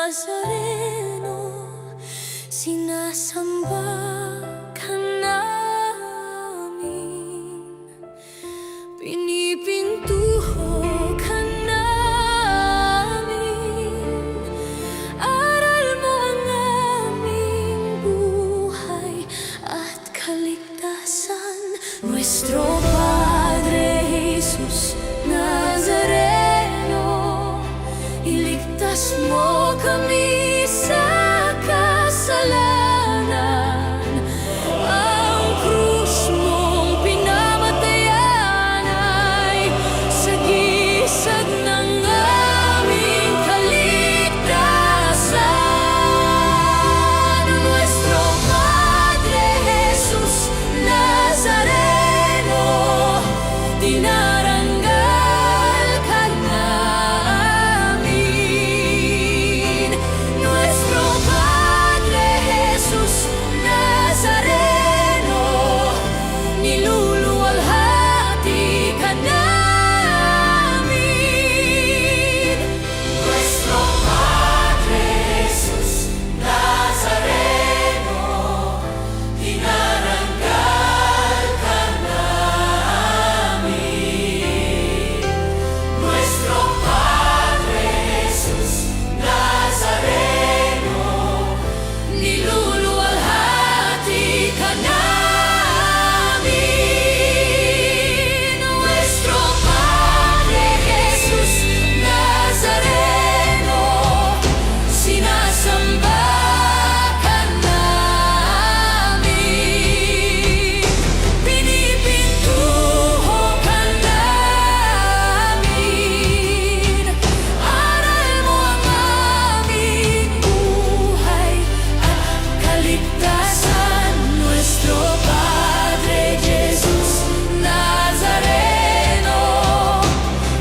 Nazareno, sinasamba ka namin, pinipintuho ka namin, aral mo ang aming buhay at kaligtasan. Nuestro Padre Jesus Nazareno, iligtas mo kami sa kasalanan. Ang krus mong pinamatayan ay sagisag ng aming kaligtasan. Nuestro Padre Jesus Nazareno, dinaranggal ka namin. Nuestro Padre Jesus Nazareno, niluluwalhati ka namin. Nuestro Padre Jesus Nazareno, dinaranggal ka namin. Nuestro Padre Jesus Nazareno, niluluwalhati ka namin. Nuestro Padre Jesus Nazareno, sinasamba ka namin, pinipintuho ka namin, aral mo ang aming buhay at kaligtasan. Nuestro Padre Jesus Nazareno,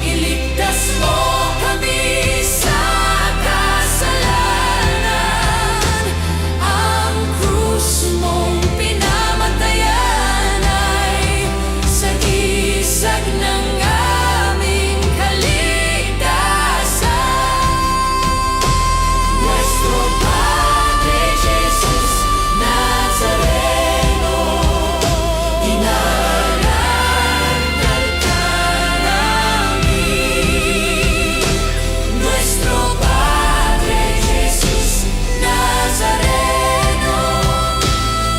iligtas mo kami sa kasalanan. Ang krus mong pinamatayan ay sagisag ng aming kaligtasan. Nuestro Padre Jesus Nazareno, dinaranggal ka namin. Nuestro Padre Jesus Nazareno,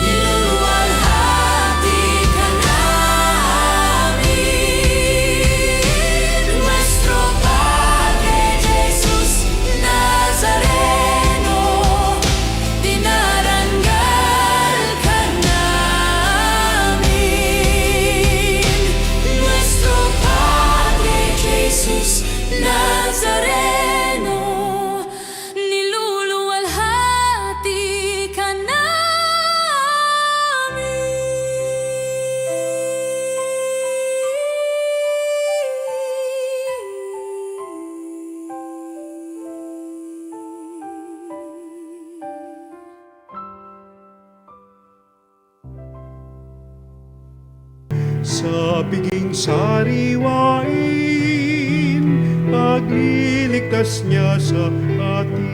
niluluwalhati ka namin. Nuestro Padre Jesus Nazareno, dinaranggal ka namin. Nuestro Padre Jesus Nazareno, niluluwalhati ka namin. Sa biging sariwain, pagliligtas niya sa atin.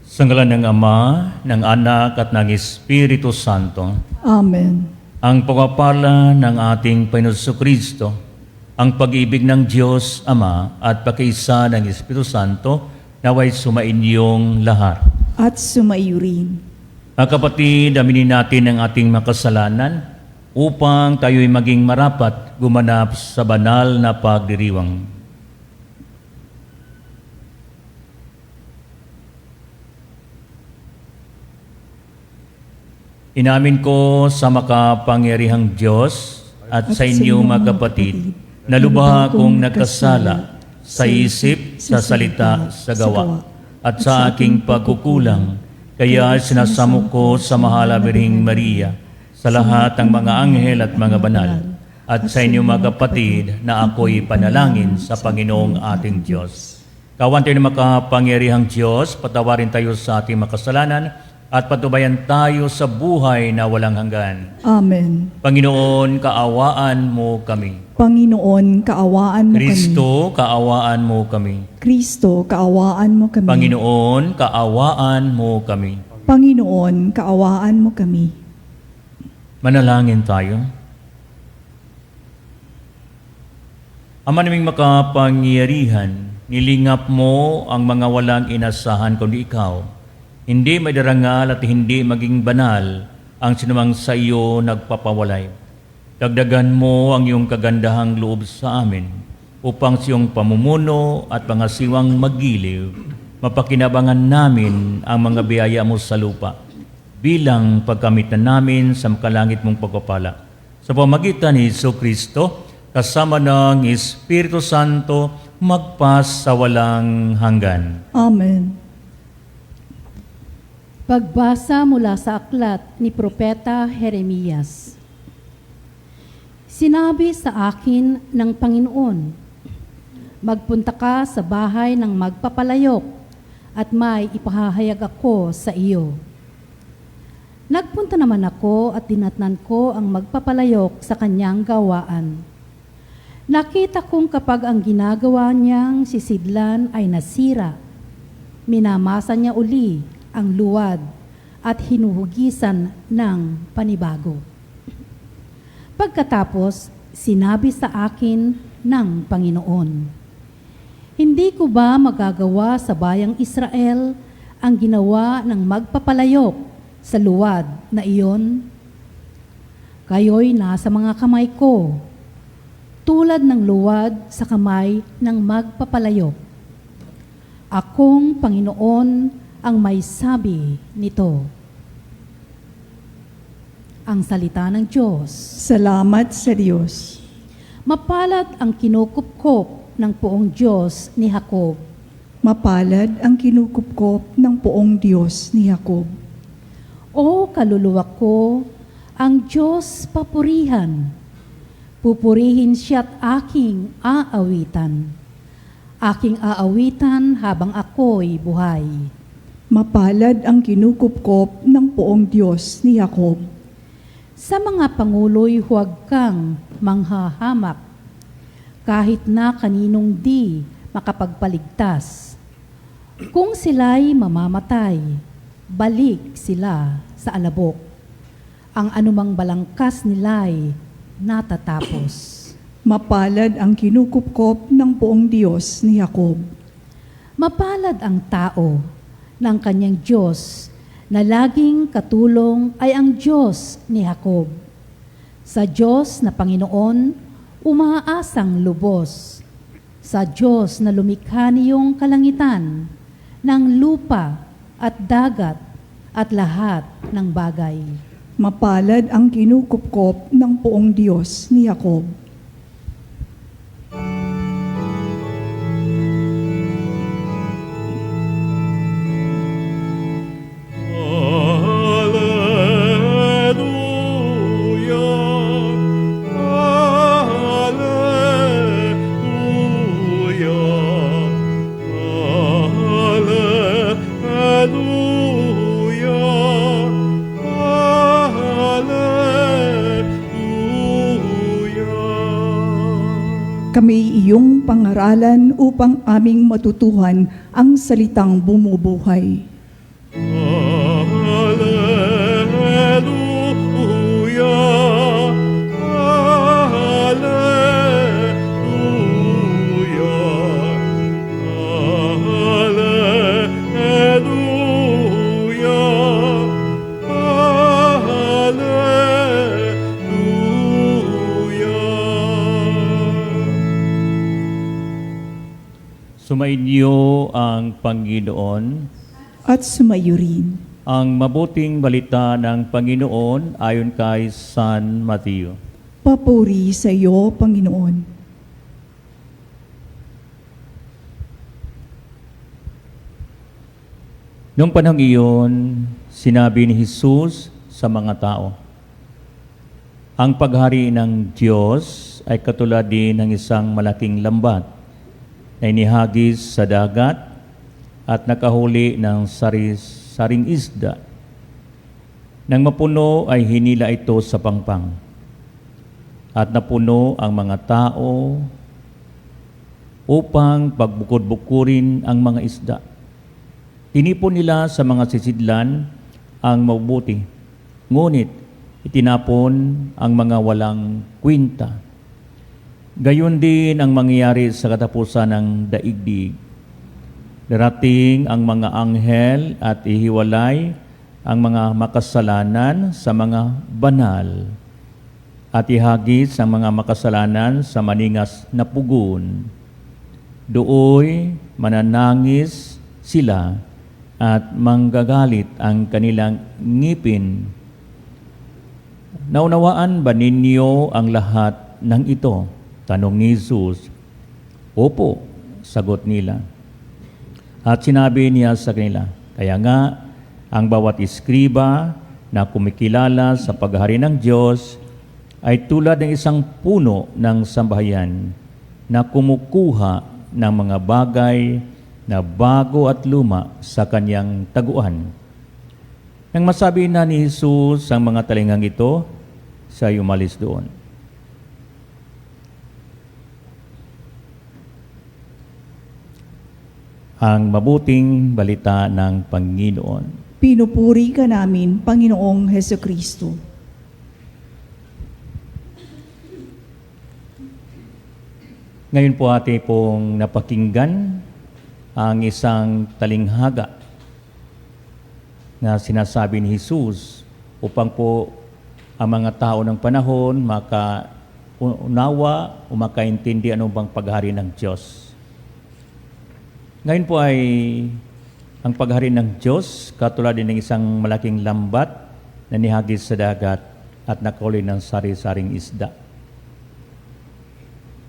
Sa ngalan ng Ama, ng Anak at ng Espiritu Santo, Amen. ang pagpapala ng ating Panginoon Kristo, ang pag-ibig ng Diyos Ama at pagkaisa ng Espiritu Santo naway sumainyong lahat. At sumaiyo rin. Mga kapatid, aminin natin ang ating makasalanan upang tayo'y maging marapat gumanap sa banal na pagdiriwang. Inamin ko sa makapangyarihang Diyos at sa inyo mga kapatid na lubha akong nagkasala sa isip, sa salita, sa gawa, at sa aking pagkukulang. Kaya sinasamo ko sa mahal na Birheng Maria, sa lahat ng mga anghel at mga banal, at sa inyo mga kapatid na ako'y panalangin sa Panginoong ating Diyos. Kawan tayo ng makapangyarihang Diyos, patawarin tayo sa ating makasalanan at patubayan tayo sa buhay na walang hanggan. Amen. Panginoon, kaawaan mo kami. Panginoon, kaawaan mo Kristo, kaawaan mo kami. kami. Kristo, kaawaan mo kami. Panginoon, kaawaan mo kami. Panginoon, kaawaan mo kami. Manalangin tayo. Ama naming makapangyarihan, nilingap mo ang mga walang inasahan kundi ikaw. Hindi may darangal at hindi maging banal ang sinumang sa iyo nagpapawalay. Dagdagan mo ang iyong kagandahang loob sa amin upang sa iyong pamumuno at pangasiwang magiliw, mapakinabangan namin ang mga biyaya mo sa lupa bilang pagkamitan namin sa makalangit mong pagpapala. Sa pamagitan ni Jesucristo, kasama ng Espiritu Santo, magpas sa walang hanggan. Amen. Pagbasa mula sa aklat ni Propeta Jeremias. Sinabi sa akin ng Panginoon, magpunta ka sa bahay ng magpapalayok at may ipahahayag ako sa iyo. Nagpunta naman ako at dinatnan ko ang magpapalayok sa kanyang gawaan. Nakita kong kapag ang ginagawa niyang sisidlan ay nasira, minamasa niya uli ang luwad at hinuhugisan ng panibago. Pagkatapos, sinabi sa akin ng Panginoon, hindi ko ba magagawa sa bayang Israel ang ginawa ng magpapalayok sa luwad na iyon? Kayo'y nasa mga kamay ko, tulad ng luwad sa kamay ng magpapalayok. Akong Panginoon ang may sabi nito. Ang salita ng Diyos. Salamat sa Diyos. Mapalad ang kinukupkop ng poong Diyos ni Jacob. Mapalad ang kinukupkop ng poong Diyos ni Jacob. O kaluluwa ko, ang Diyos papurihan. Pupurihin siya't aking aawitan. Aking aawitan habang ako'y buhay. Mapalad ang kinukupkop ng poong Diyos ni Jacob. Sa mga pangulo'y huwag kang manghahamak, kahit na kaninong di makapagpaligtas. Kung sila'y mamamatay, balik sila sa alabok. Ang anumang balangkas nila'y natatapos. Mapalad ang kinukupkop ng poong Diyos ni Jacob. Mapalad ang tao ng kanyang Diyos na laging katulong ay ang Diyos ni Jacob. Sa Diyos na Panginoon, umaasang lubos. Sa Diyos na lumikha niyong kalangitan, ng lupa at dagat at lahat ng bagay. Mapalad ang kinukupkop ng poong Diyos ni Jacob. Kami iyong pangaralan upang aming matutuhan ang salitang bumubuhay. Sumainyo ang Panginoon. At sumayo rin. Ang mabuting balita ng Panginoon ayon kay San Mateo. Papuri sa iyo, Panginoon. Noong panahong iyon, sinabi ni Jesus sa mga tao, ang paghari ng Diyos ay katulad din ng isang malaking lambat na inihagis sa dagat at nakahuli ng saring isda Nang mapuno ay hinila ito sa pangpang. At napuno ang mga tao upang pagbukod-bukurin ang mga isda. Tinipon nila sa mga sisidlan ang mabuti, ngunit itinapon ang mga walang kwinta. Gayon din ang mangyayari sa katapusan ng daigdig. Darating ang mga anghel at ihiwalay ang mga makasalanan sa mga banal at ihagis ang mga makasalanan sa maningas na pugon. Dooy mananangis sila at manggagalit ang kanilang ngipin. Naunawaan ba ninyo ang lahat ng ito? Tanong ni Jesus. Opo, sagot nila. At sinabi niya sa kanila, kaya nga, ang bawat iskriba na kumikilala sa paghari ng Diyos ay tulad ng isang puno ng sambahayan na kumukuha ng mga bagay na bago at luma sa kanyang taguan. Nang masabi na ni Jesus ang mga talingang ito, siya ay umalis doon. Ang mabuting balita ng Panginoon. Pinupuri ka namin, Panginoong Hesukristo. Ngayon po ating pong napakinggan ang isang talinghaga na sinasabi ni Jesus upang po ang mga tao ng panahon makaunawa o makaintindi ano bang paghari ng Diyos. Ngayon po ay ang paghari ng Diyos katulad din ng isang malaking lambat na nihagis sa dagat at nakuli ng sari-saring isda.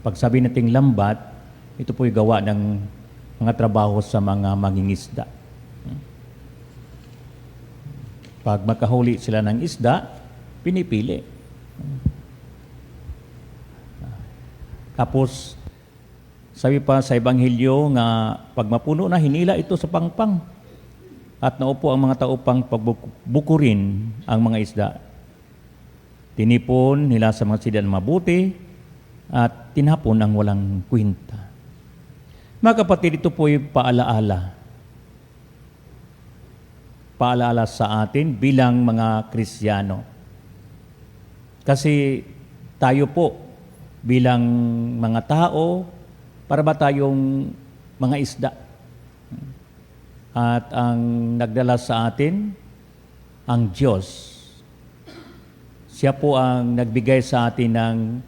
Pag sabi nating lambat, ito po'y gawa ng mga trabaho sa mga mangingisda. Pag makahuli sila ng isda, pinipili. Tapos, sabi pa sa Ebanghelyo nga pag mapuno na, hinila ito sa pangpang. At naupo ang mga tao pang pagbukurin ang mga isda. Tinipon nila sa mga sidlan mabuti at tinapon ang walang kwinta. Mga kapatid, ito po yung paalaala. Paalaala sa atin bilang mga Kristiyano. Kasi tayo po bilang mga tao, para ba tayong mga isda? At ang nagdala sa atin, ang Diyos. Siya po ang nagbigay sa atin ng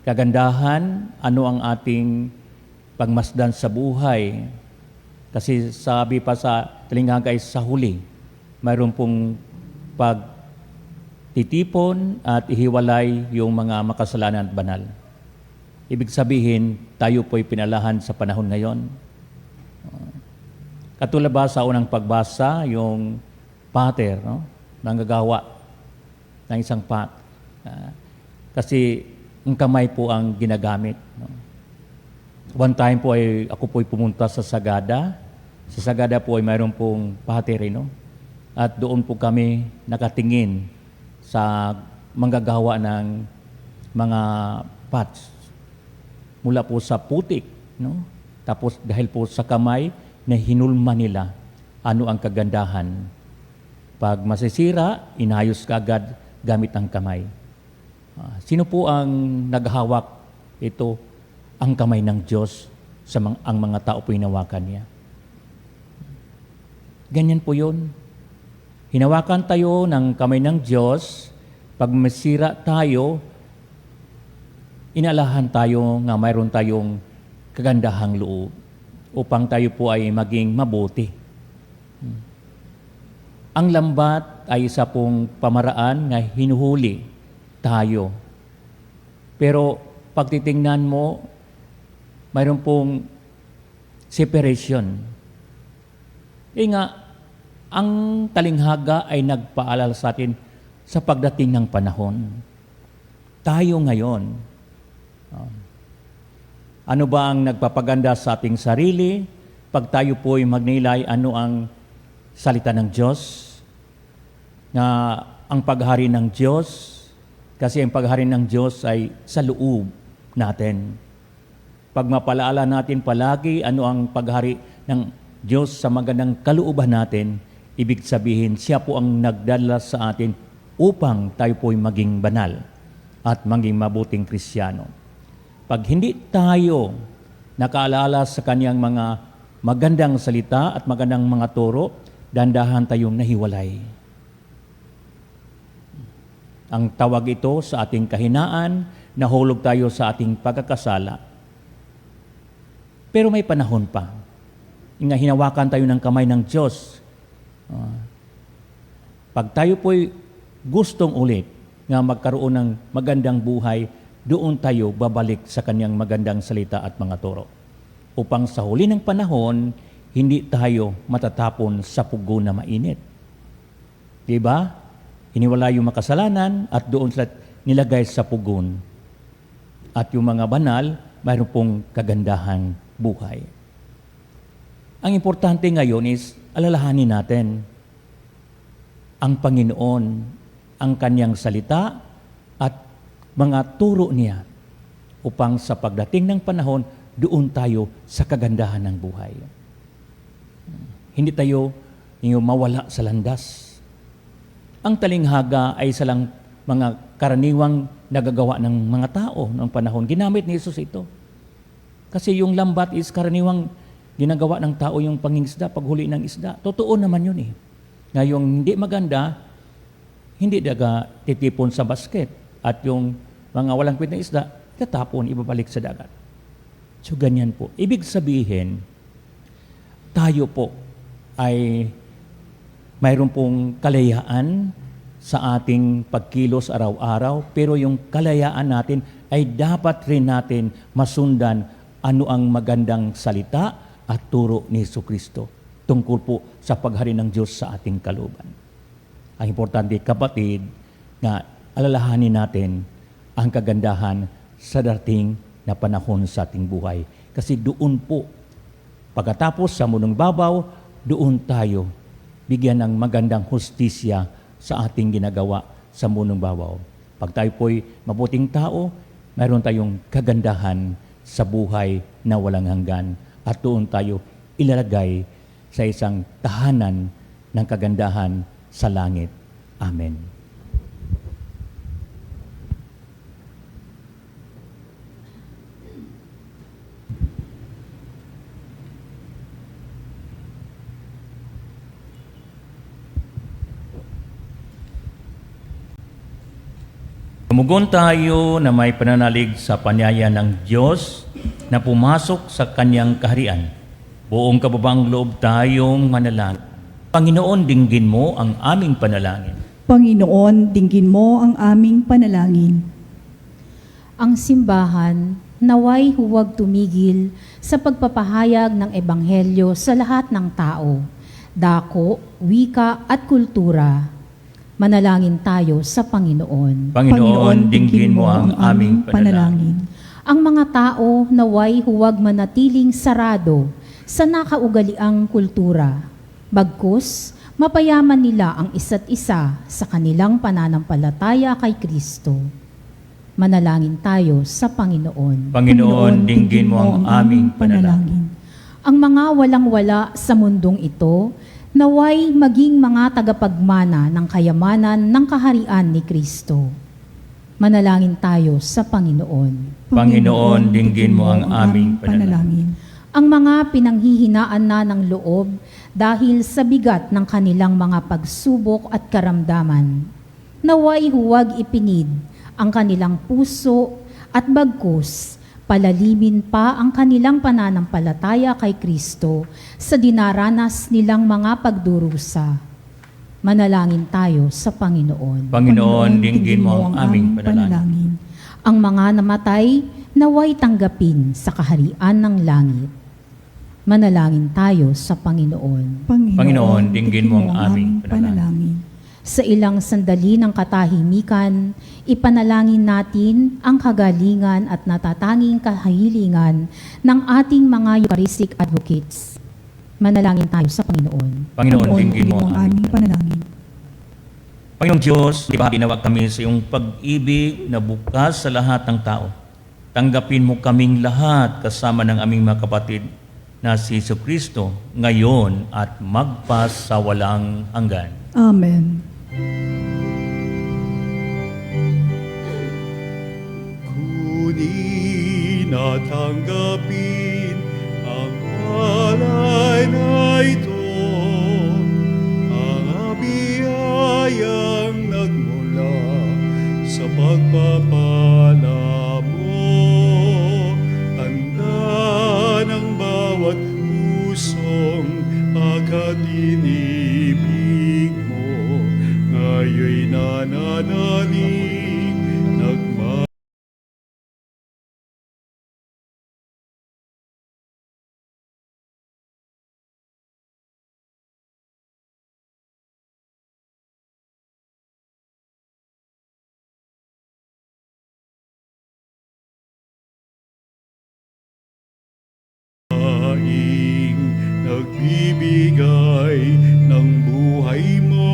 kagandahan, ano ang ating pagmasdan sa buhay. Kasi sabi pa sa talinghaga ay sa huli, mayroon pong pagtitipon at ihiwalay yung mga makasalanan at banal. Ibig sabihin, tayo po'y pinalahan sa panahon ngayon. Katulad ba sa unang pagbasa, yung pater, no? Nanggagawa ng isang pot. Kasi ang kamay po ang ginagamit. No? One time po ay ako po'y pumunta sa Sagada. Sa Sagada po ay mayroon pong pater, no? At doon po kami nakatingin sa manggagawa ng mga pots. Mula po sa putik, no? Tapos dahil po sa kamay na hinulma nila, ano ang kagandahan. Pag masisira, inayos ka agad gamit ang kamay. Sino po ang naghawak? Ito, ang kamay ng Diyos sa ang mga tao po hinawakan niya. Ganyan po yun. Hinawakan tayo ng kamay ng Diyos, pag masira tayo, inalahan tayo nga mayroon tayong kagandahang loob upang tayo po ay maging mabuti. Ang lambat ay isa pong pamaraan nga hinuhuli tayo. Pero pag titingnan mo, mayroon pong separation. Nga, ang talinghaga ay nagpaalala sa atin sa pagdating ng panahon. Tayo ngayon, ano ba ang nagpapaganda sa ating sarili? Pag tayo po ay magnilay, ano ang salita ng Diyos? Na ang paghari ng Diyos, kasi ang paghari ng Diyos ay sa loob natin. Pag mapalaala natin palagi ano ang paghari ng Diyos sa magandang kalooban natin, ibig sabihin siya po ang nagdala sa atin upang tayo po'y maging banal at maging mabuting Kristiyano. Pag hindi tayo nakaalala sa kanyang mga magandang salita at magandang mga turo, dandahan tayong nahiwalay. Ang tawag ito sa ating kahinaan, nahulog tayo sa ating pagkakasala. Pero may panahon pa. Hinawakan tayo ng kamay ng Diyos. Pag tayo po'y gustong ulit nga magkaroon ng magandang buhay, doon tayo babalik sa kanyang magandang salita at mga turo. Upang sa huli ng panahon, hindi tayo matatapon sa pugo na mainit. Diba? Hiniwala yung makasalanan at doon sila nilagay sa pugon. At yung mga banal, mayroon pong kagandahang buhay. Ang importante ngayon is alalahanin natin ang Panginoon, ang kanyang salita at mga turo niya upang sa pagdating ng panahon, doon tayo sa kagandahan ng buhay. Hindi tayo mawala sa landas. Ang talinghaga ay salang mga karaniwang nagagawa ng mga tao ng panahon. Ginamit ni Jesus ito. Kasi yung lambat is karaniwang ginagawa ng tao yung pangingisda, paghuli ng isda. Totoo naman yun eh. Ngayong hindi maganda, hindi daga titipon sa basket. At yung mga walang kwentang isda, tatapon, ibabalik sa dagat. So ganyan po. Ibig sabihin, tayo po ay mayroon pong kalayaan sa ating pagkilos araw-araw, pero yung kalayaan natin ay dapat rin natin masundan ano ang magandang salita at turo ni Jesucristo tungkol po sa paghari ng Diyos sa ating kalooban. Ang importante, kapatid, na alalahanin natin ang kagandahan sa dating na panahon sa ating buhay. Kasi doon po, pagkatapos sa munong babaw, doon tayo bigyan ng magandang hustisya sa ating ginagawa sa munong babaw. Pag tayo po'y mabuting tao, mayroon tayong kagandahan sa buhay na walang hanggan. At doon tayo ilalagay sa isang tahanan ng kagandahan sa langit. Amen. Tumugon tayo na may pananalig sa panyaya ng Diyos na pumasok sa Kanyang kaharian. Buong kababang loob tayong manalangin. Panginoon, dinggin mo ang aming panalangin. Panginoon, dinggin mo ang aming panalangin. Ang simbahan naway huwag tumigil sa pagpapahayag ng Ebanghelyo sa lahat ng tao, dako, wika at kultura. Manalangin tayo sa Panginoon. Panginoon, dinggin mo ang aming panalangin. Ang mga tao naway huwag manatiling sarado sa nakaugaliang kultura. Bagkus, mapayaman nila ang isa't isa sa kanilang pananampalataya kay Kristo. Manalangin tayo sa Panginoon. Panginoon, dinggin mo ang aming panalangin. Ang mga walang-wala sa mundong ito, naway maging mga tagapagmana ng kayamanan ng kaharian ni Kristo. Manalangin tayo sa Panginoon. Panginoon, dinggin mo ang aming panalangin. Ang mga pinanghihinaan na ng loob dahil sa bigat ng kanilang mga pagsubok at karamdaman, naway huwag ipinid ang kanilang puso at bagkus, palalimin pa ang kanilang pananampalataya kay Kristo sa dinaranas nilang mga pagdurusa. Manalangin tayo sa Panginoon. Panginoon, dinggin mo ang aming panalangin. Ang mga namatay, naway tanggapin sa kaharian ng langit. Manalangin tayo sa Panginoon. Panginoon, dinggin mo ang aming panalangin. Sa ilang sandali ng katahimikan, ipanalangin natin ang kagalingan at natatanging kahilingan ng ating mga Eucharistic advocates. Manalangin tayo sa Panginoon. Panginoon, dinggin mo ang aming panalangin. Panginoong Diyos, di ba tinawag kami sa iyong pag-ibig na bukas sa lahat ng tao. Tanggapin mo kaming lahat kasama ng aming mga kapatid na si Jesucristo ngayon at magpas sa walang hanggan. Amen. Kunin at tanggapin ang alay na ito, ang biyayang nagmula sa pagpapala mo. Tanda ng bawat pusong pagkatinibig mo, ngayon nananalig, nagmaing, nagbibigay ng buhay mo.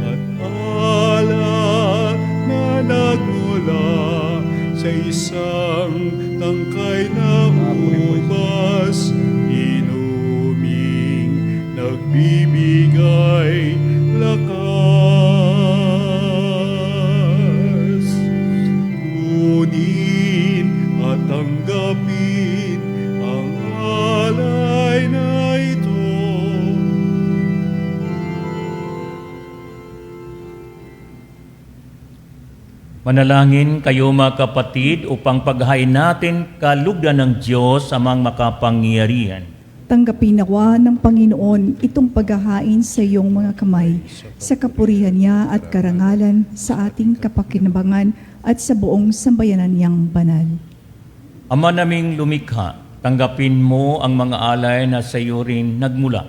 At alak na nagmula sa isang tangkay na ubas, inuming nagbibigay lakas. Kunin at tanggapin ang alay na ito. Manalangin kayo mga kapatid upang paghain natin kalugdan ng Diyos amang makapangyarihan. Tanggapin nawa ng Panginoon itong paghahain sa iyong mga kamay, sa kapurihan niya at karangalan sa ating kapakinabangan at sa buong sambayanan niyang banal. Ama naming lumikha, tanggapin mo ang mga alay na sa iyo rin nagmula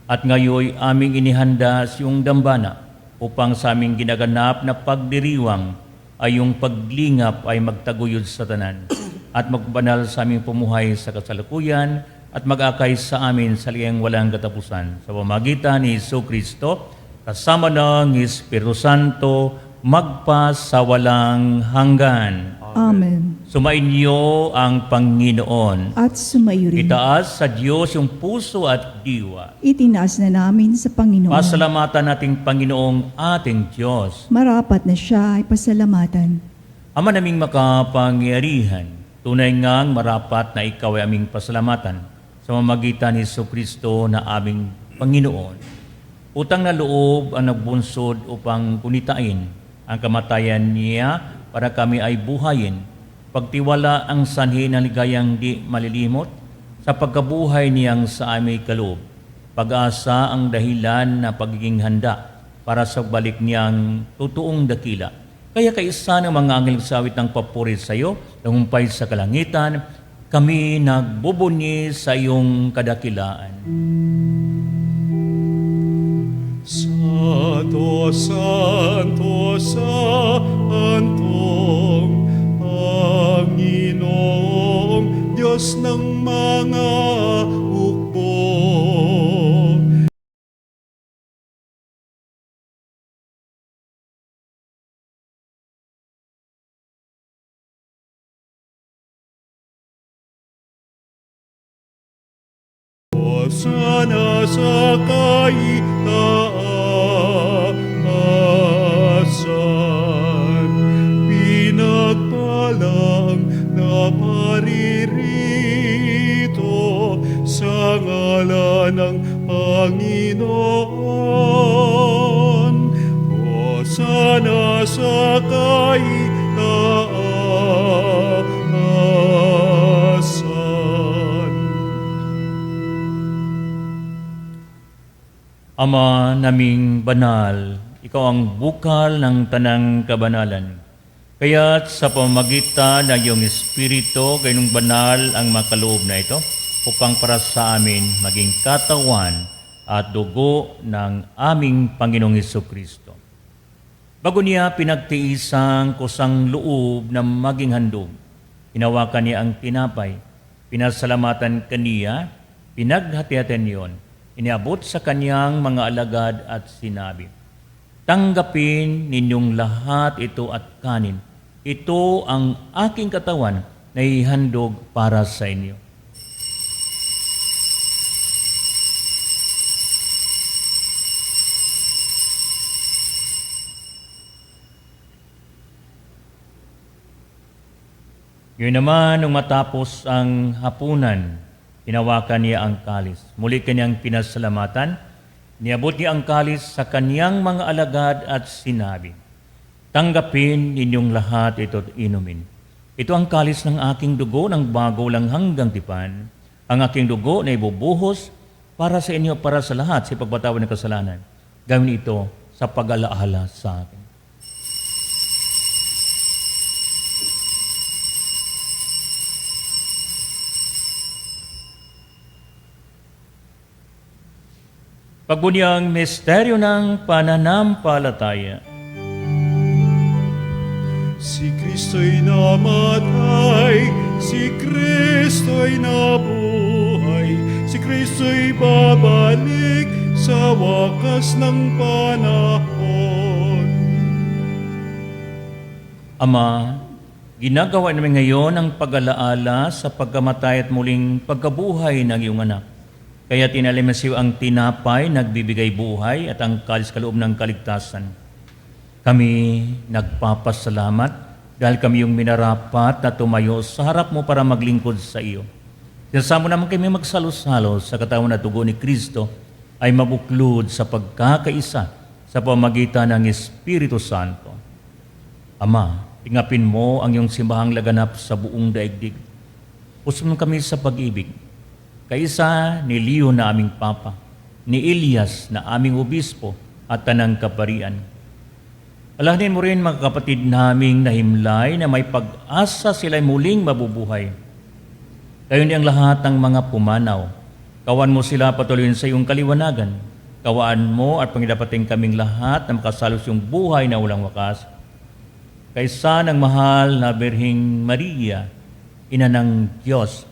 at ngayoy aming inihanda sa iyong dambana upang sa aming ginaganap na pagdiriwang ay yung paglingap ay magtaguyod sa tanan at magbanal sa aming pumuhay sa kasalukuyan at mag-akay sa amin sa liyang walang katapusan. Sa pamagitan ni Jesucristo, kasama ng Espiritu Santo, magpas sa walang hanggan. Amen. Sumainyo ang Panginoon. At sumayo rin. Itaas sa Diyos yung puso at diwa. Itinaas na namin sa Panginoon. Pasalamatan nating Panginoong ating Diyos. Marapat na siya ay pasalamatan. Ama naming makapangyarihan, tunay ngang marapat na ikaw ay aming pasalamatan sa mamagitan ni Jesucristo na aming Panginoon. Utang na loob ang nagbunsod upang kunitain ang kamatayan niya para kami ay buhayin. Pagtiwala ang sanhi ng ligayang di malilimot sa pagkabuhay niyang sa aming kaloob. Pag-asa ang dahilan na pagiging handa para sa balik niyang totoong dakila. Kaya kaisa ng mga anghel sawit ng papuri sa iyo, nangumpay sa kalangitan, kami nagbubunyi sa iyong kadakilaan. Santo, Santo, Santong Panginoong Diyos ng mga hukbo. Hosana sa kaitaasan, pinagpalang na paririto sa ngalan ng Panginoon. Hosana sa kaitaasan. Ama naming banal, ikaw ang bukal ng tanang kabanalan. Kaya't sa pamamagitan ng iyong Espiritu, gayong banal ang makaloob na ito, upang para sa amin maging katawan at dugo ng aming Panginoong Jesucristo. Bago niya pinagtiisang kusang loob na maging handog, hinawakan niya ang tinapay, pinasalamatan kaniya, pinaghati-hatian niyon, iniabot sa kanyang mga alagad at sinabi, "Tanggapin ninyong lahat ito at kanin. Ito ang aking katawan na ihandog para sa inyo." Yun naman, nung matapos ang hapunan, hinawakan niya ang kalis. Muli kanyang pinasalamatan. Niabot niya ang kalis sa kanyang mga alagad at sinabi, "Tanggapin ninyong lahat ito at inumin. Ito ang kalis ng aking dugo ng bago lang hanggang tipan. Ang aking dugo na ibubuhos para sa inyo, para sa lahat sa pagpatawad ng kasalanan. Gawin ito sa pag-alaala sa akin." Pagbunyang misteryo ng pananampalataya. Si Kristo'y namatay, si Kristo'y nabuhay, si Kristo'y babalik sa wakas ng panahon. Ama, ginagawa namin ngayon ang pag-alaala sa pagkamatay at muling pagkabuhay ng iyong anak. Kaya tinalimasiw ang tinapay, nagbibigay buhay at ang kalis kaloob ng kaligtasan. Kami nagpapasalamat dahil kami yung minarapat na tumayo sa harap mo para maglingkod sa iyo. Sinasamo naman kami magsalo-salo sa katawan at dugo ni Kristo ay mabuklod sa pagkakaisa sa pamagitan ng Espiritu Santo. Ama, tingapin mo ang iyong simbahang laganap sa buong daigdig. Puso kami sa pag-ibig. Kaisa ni Leo na aming Papa, ni Elias na aming Obispo at tanang kaparian. Alahanin mo rin mga kapatid naming nahimlay na may pag-asa sila'y muling mabubuhay. Kayo ang lahat ng mga pumanaw. Kawan mo sila patuloy sa iyong kaliwanagan. Kawaan mo at pangidapating kaming lahat na makasalos yung buhay na walang wakas. Kaisa ng mahal na Birhing Maria, Ina ng Diyos,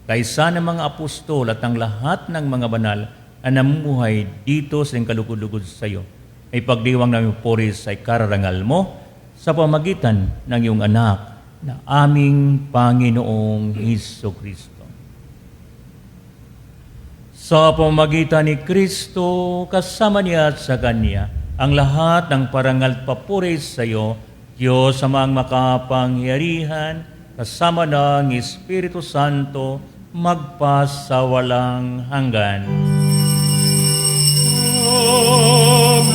kaisa ng mga apostol at ang lahat ng mga banal na namumuhay dito sa kalugod-lugod sa iyo, ay pagdiwang namin poris ay kararangal mo sa pamagitan ng iyong anak na aming Panginoong Hesukristo. Sa pamagitan ni Kristo, kasama niya at sa Kanya, ang lahat ng parangal at papuris sa iyo, Diyos amang makapangyarihan, kasama ng Espiritu Santo, magpasawalang hanggan. Amen.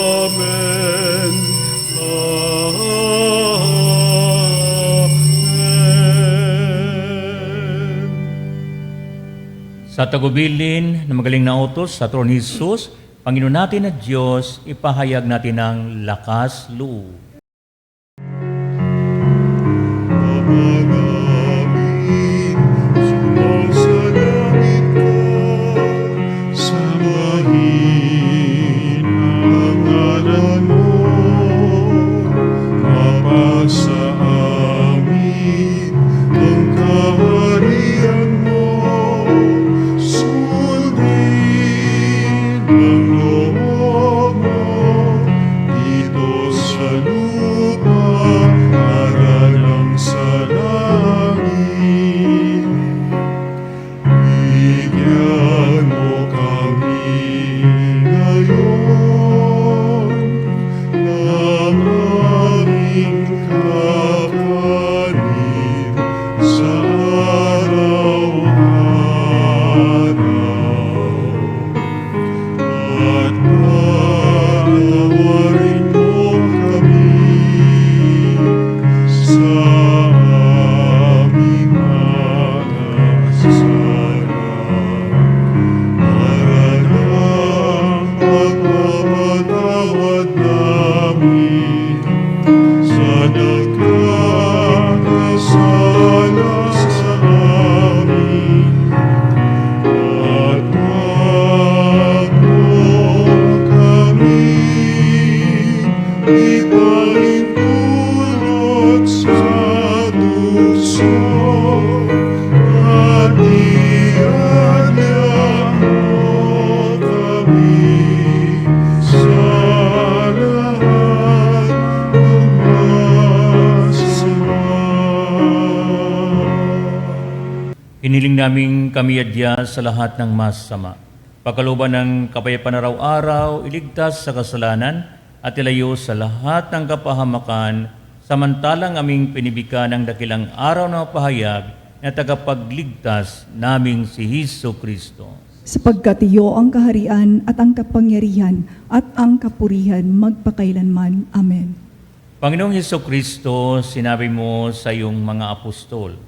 Amen. Amen. Sa tagubilin na magaling na utos sa trono ni Jesus, Panginoon natin at Diyos, ipahayag natin ang lakas loob. Ama namin, sumasalangit ka, sambahin ang ngalan mo, mapasa amin ang kaharian mo, sundin ang loob mo, dito sa lupa, para lang sa langit. Bigyan mo kami ngayon ng aming kakanin sa araw-araw. At patawarin mo kami sa aming mga kasalanan, para lang pagpapatawad namin sa nagkakasala sa amin. At wag mo kami ipahintulot sa tukso at Hiniling namin kami adya sa lahat ng masama. Pagkalooban ng kapayapaan araw-araw, iligtas sa kasalanan at ilayo sa lahat ng kapahamakan, samantalang aming pinibika ng dakilang araw ng pahayag na tagapagligtas naming si Hesus Kristo. Sapagkat iyo ang kaharian at ang kapangyarihan at ang kapurihan magpakailanman. Amen. Panginoong Hesus Kristo, sinabi mo sa iyong mga apostol,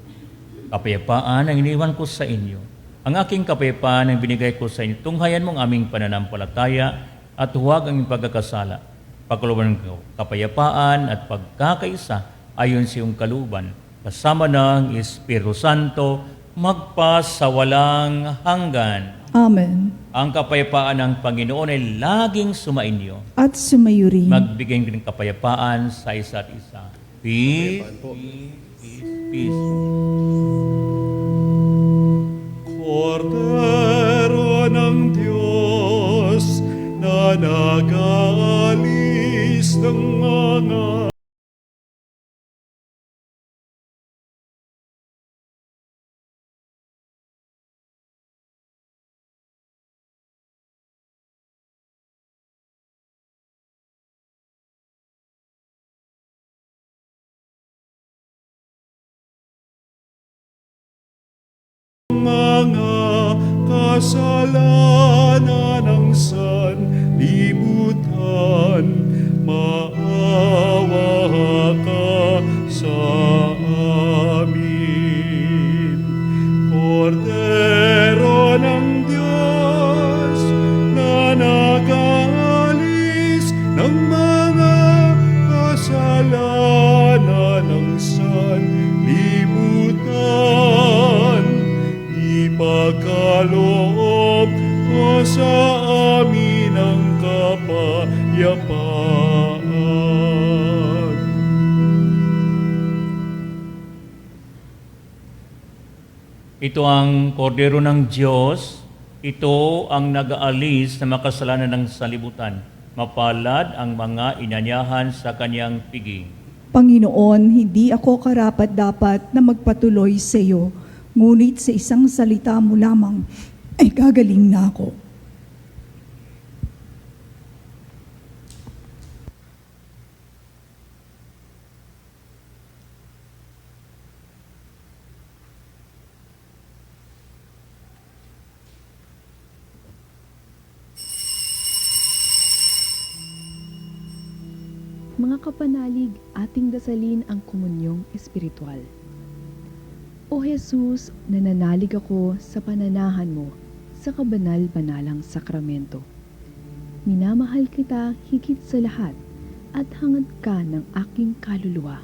kapayapaan ang iniwan ko sa inyo. Ang aking kapayapaan ang binigay ko sa inyo. Tunghayan mong aming pananampalataya at huwag ang iyong pagkakasala. Pagkalooban ng kapayapaan at pagkakaisa ayon sa iyong kaluban, kasama ng Espiritu Santo, magpa sa walang hanggan. Amen. Ang kapayapaan ng Panginoon ay laging sumainyo. At sumayo rin. Magbigay ng kapayapaan sa isa't isa. Peace, peace, peace. Kordero ng Diyos na nag-aalis ng mga kasalanan ng sanlibutan, maawa ka sa amin. Kordero ng Diyos na nag-aalis ng mga kasalanan ng sanlibutan, ipagkaloob mo sa amin ang kapayapaan. Ito ang kordero ng Diyos. Ito ang nag-aalis na makasalanan ng salibutan. Mapalad ang mga inanyahan sa kanyang piging. Panginoon, hindi ako karapat-dapat na magpatuloy sa iyo, ngunit sa isang salita mo lamang ay gagaling na ako. Mga kapanalig, ating dasalin ang komunyong espiritual. O Jesus, nananalig ako sa pananahan mo sa kabanal-banalang sakramento. Minamahal kita higit sa lahat at hangad ka ng aking kaluluwa.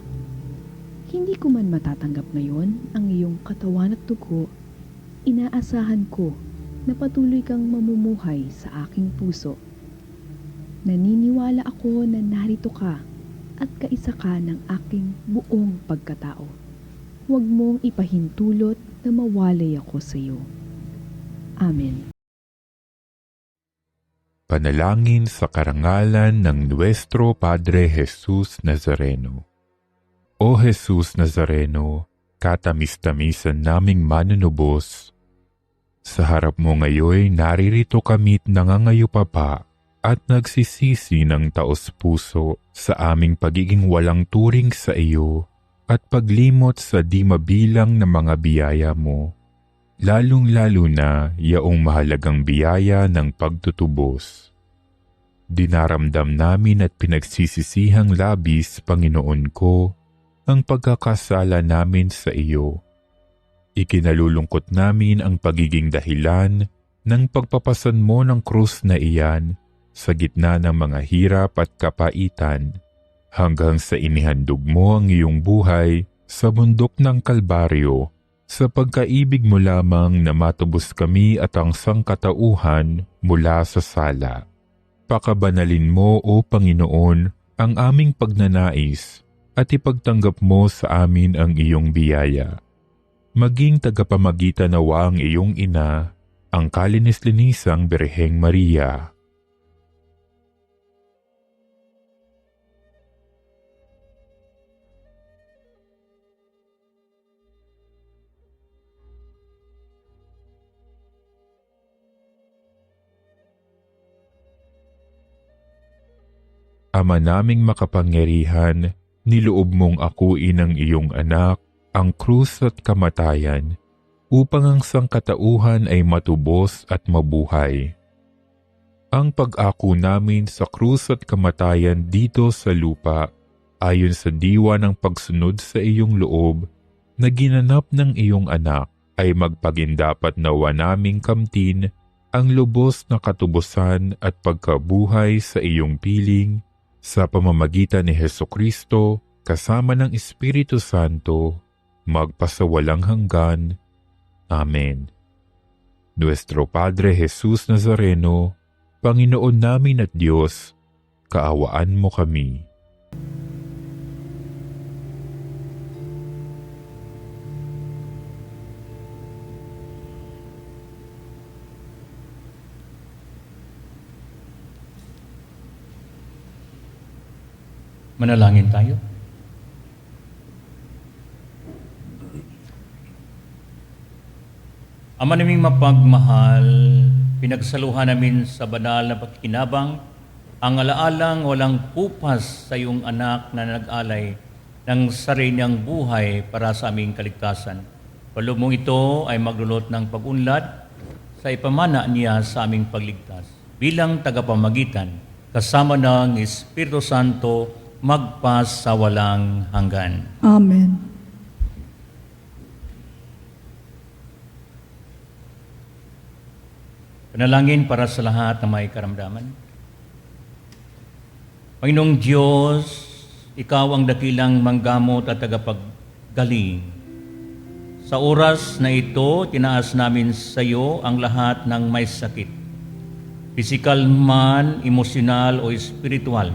Hindi ko man matatanggap ngayon ang iyong katawan at dugo, inaasahan ko na patuloy kang mamumuhay sa aking puso. Naniniwala ako na narito ka at kaisa ka ng aking buong pagkatao. Huwag mong ipahintulot na mawalay ako sa iyo. Amen. Panalangin sa karangalan ng Nuestro Padre Jesus Nazareno. O Jesus Nazareno, katamis-tamisan naming manunubos, sa harap mo ngayon naririto kami't nangangayupapa at nagsisisi ng taos-puso sa aming pagiging walang turing sa iyo at paglimot sa di mabilang na mga biyaya mo, lalong-lalo na yaong mahalagang biyaya ng pagtutubos. Dinaramdam namin at pinagsisisihang labis, Panginoon ko, ang pagkakasala namin sa iyo. Ikinalulungkot namin ang pagiging dahilan ng pagpapasan mo ng krus na iyan sa gitna ng mga hirap at kapaitan, hanggang sa inihandog mo ang iyong buhay sa bundok ng Kalbaryo, sa pagkaibig mo lamang na matubos kami at ang sangkatauhan mula sa sala. Pakabanalin mo, O Panginoon, ang aming pagnanais at ipagtanggap mo sa amin ang iyong biyaya. Maging tagapamagitan nawa ang iyong ina, ang kalinis-linisang Birheng Maria. Ama naming makapangyarihan, niloob mong akuin ang iyong anak, ang krus at kamatayan, upang ang sangkatauhan ay matubos at mabuhay. Ang pag-ako namin sa krus at kamatayan dito sa lupa, ayon sa diwa ng pagsunod sa iyong loob, na ginanap ng iyong anak, ay magpagindapat nawa naming kamtin ang lubos na katubusan at pagkabuhay sa iyong piling, sa pamamagitan ni Hesukristo, kasama ng Espiritu Santo, magpasawalang hanggan. Amen. Nuestro Padre Jesus Nazareno, Panginoon namin at Diyos, kaawaan mo kami. Manalangin tayo. Ama naming mapagmahal, pinagsaluhan namin sa banal na pakikinabang ang alaalang walang pupas sa iyong anak na nag-alay ng sarinyang buhay para sa aming kaligtasan. Palumong ito ay maglulot ng pag-unlad sa ipamana niya sa aming pagligtas. Bilang tagapamagitan, kasama ng Espiritu Santo, magpas sa walang hanggan. Amen. Panalangin para sa lahat na may karamdaman. Panginoong Diyos, Ikaw ang dakilang manggamot at tagapaggaling. Sa oras na ito, tinaas namin sa iyo ang lahat ng may sakit. Pisikal man, emosyonal o espiritual.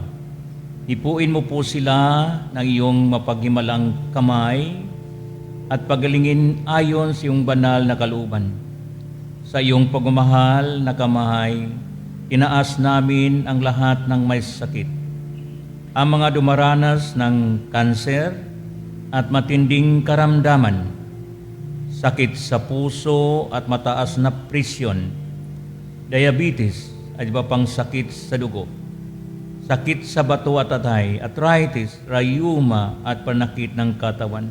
Ipuin mo po sila ng iyong mapaghimalang kamay at pagalingin ayon sa iyong banal na kalooban. Sa iyong pagmamahal na kamay, tinaas namin ang lahat ng may sakit. Ang mga dumaranas ng kanser at matinding karamdaman, sakit sa puso at mataas na presyon, diabetes at iba pang sakit sa dugo, sakit sa bato at atay, arthritis, rayuma at panakit ng katawan,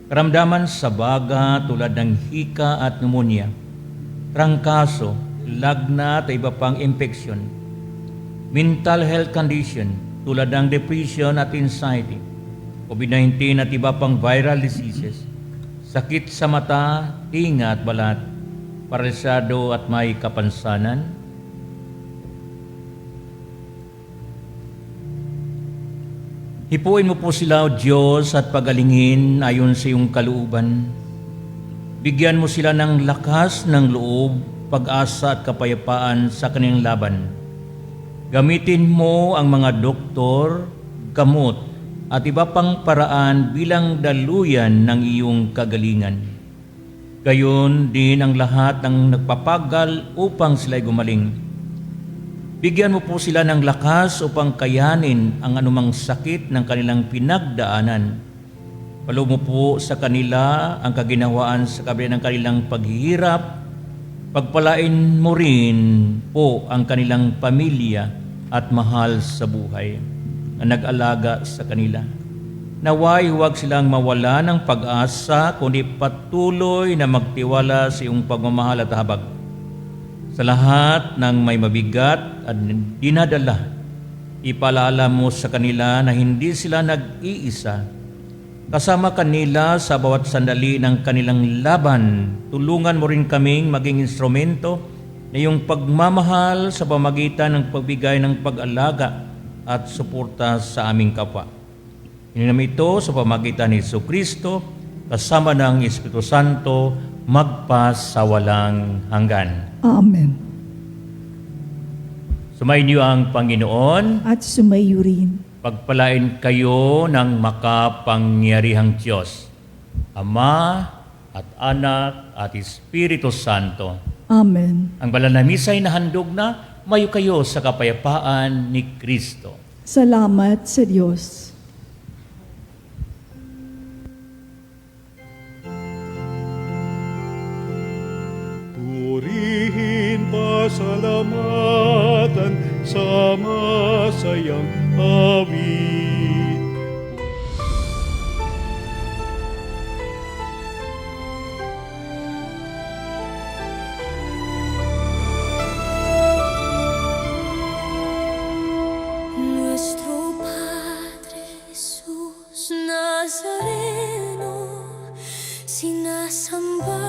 karamdaman sa baga tulad ng hika at pneumonia, trangkaso, lagnat at iba pang infeksyon, mental health condition tulad ng depression at anxiety, COVID-19 at iba pang viral diseases, sakit sa mata, tinga at balat, paralisado at may kapansanan, hipuin mo po sila, O Diyos, at pagalingin ayon sa iyong kalooban. Bigyan mo sila ng lakas ng loob, pag-asa at kapayapaan sa kanilang laban. Gamitin mo ang mga doktor, gamot, at iba pang paraan bilang daluyan ng iyong kagalingan. Gayon din ang lahat ng nagpapagal upang sila'y gumaling. Bigyan mo po sila ng lakas upang kayanin ang anumang sakit ng kanilang pinagdaanan. Paloob mo po sa kanila ang kaginawaan sa kabila ng kanilang paghihirap. Pagpalain mo rin po ang kanilang pamilya at mahal sa buhay na nag-alaga sa kanila. Naway huwag silang mawala ng pag-asa, kundi patuloy na magtiwala sa iyong pagmamahal at habag. Sa lahat ng may mabigat at dinadala, ipaalala mo sa kanila na hindi sila nag-iisa. Kasama kanila sa bawat sandali ng kanilang laban. Tulungan mo rin kaming maging instrumento na iyong pagmamahal sa pamagitan ng pagbigay ng pag-alaga at suporta sa aming kapwa. Ininam ito sa pamagitan ni Jesucristo, kasama ng Espiritu Santo, magpas sa walang hanggan. Amen. Sumainyo ang Panginoon. At sumayo rin. Pagpalain kayo ng makapangyarihang Diyos, Ama at Anak at Espiritu Santo. Amen. Ang banal na misa ay nahandog na, mayo kayo sa kapayapaan ni Kristo. Salamat sa Diyos. Purihin, pasalamatan, sama sayang Amen. Nuestro Padre Jesús Nazareno, sinasamba